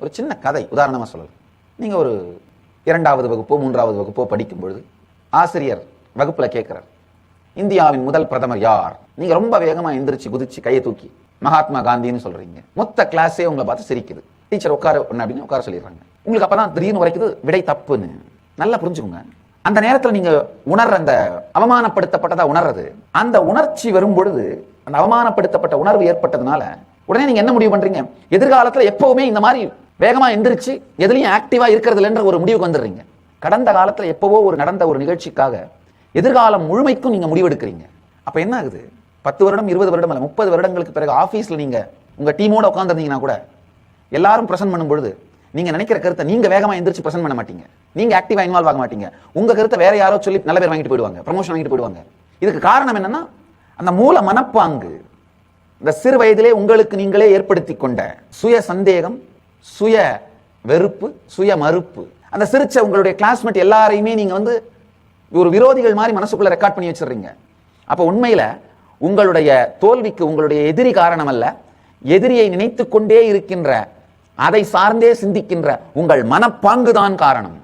ஒரு சின்ன கதை உதாரணமாக சொல்லலாம். நீங்கள் ஒரு 2வது வகுப்போ 3வது வகுப்போ படிக்கும் பொழுது ஆசிரியர் வகுப்பில் கேட்குறார், இந்தியாவின் முதல் பிரதமர் யார்? நீங்கள் ரொம்ப வேகமாக எந்திரிச்சு குதிச்சு கையை தூக்கி மகாத்மா காந்தின்னு சொல்றீங்க. மொத்த கிளாஸே உங்களை பார்த்து சிரிக்குது. டீச்சர் உட்கார அப்படின்னு உட்கார சொல்லிடுறாங்க. உங்களுக்கு அப்பதான் திடீர்னு உரைக்குது விடை தப்புன்னு. நல்லா புரிஞ்சுக்கோங்க, அந்த நேரத்தில் நீங்க உணர்ற அந்த அவமானப்படுத்தப்பட்டதா உணர்றது, அந்த உணர்ச்சி வரும் பொழுது, அந்த அவமானப்படுத்தப்பட்ட உணர்வு ஏற்பட்டதுனால உடனே நீங்க என்ன முடிவு பண்றீங்க? எதிர்காலத்துல எப்பவுமே இந்த மாதிரி வேகமா எந்திரிச்சு எதுலையும் ஆக்டிவா இருக்கிறது என்ற ஒரு முடிவுக்கு வந்துடுறீங்க. கடந்த காலத்துல எப்பவோ நடந்த ஒரு நிகழ்ச்சிக்காக எதிர்காலம் முழுமைக்கும் நீங்க முடிவெடுக்கிறீங்க. அப்ப என்ன ஆகுது? 10 வருடம் 20 வருடம் அல்ல 30 வருடங்களுக்கு பிறகு ஆபீஸ்ல நீங்க உங்க டீமோட உட்காந்துருந்தீங்கன்னா கூட எல்லாரும் பிரசன்ட் பண்ணும் பொழுது நீங்க நினைக்கிற கருத்தை நீங்க வேகமா எந்திரிச்சு பிரசன்ட் பண்ண மாட்டீங்க. நீங்க ஆக்டிவா இன்வால்வ் ஆக மாட்டீங்க. உங்க கருத்தை வேற யாரோ சொல்லி நல்ல பேர் வாங்கிட்டு போயிடுவாங்க, ப்ரமோஷன் வாங்கிட்டு போயிடுவாங்க. இதுக்கு காரணம் என்னன்னா, அந்த மூல மனப்பாங்கு, இந்த சிறு வயதிலே உங்களுக்கு நீங்களே ஏற்படுத்தி கொண்ட சுய சந்தேகம், சுய வெறுப்பு, சுய மறுப்பு. அந்த சிரிச்ச உங்களுடைய கிளாஸ்மேட் எல்லாரையுமே நீங்க ஒரு விரோதிகள் மாதிரி மனசுக்குள்ள ரெக்கார்ட் பண்ணி வச்சிடுறீங்க. அப்ப உண்மையில உங்களுடைய தோல்விக்கு உங்களுடைய எதிரி காரணம் அல்ல, எதிரியை நினைத்து கொண்டே இருக்கின்ற, அதை சார்ந்தே சிந்திக்கின்ற உங்கள் மனப்பாங்குதான் காரணம்.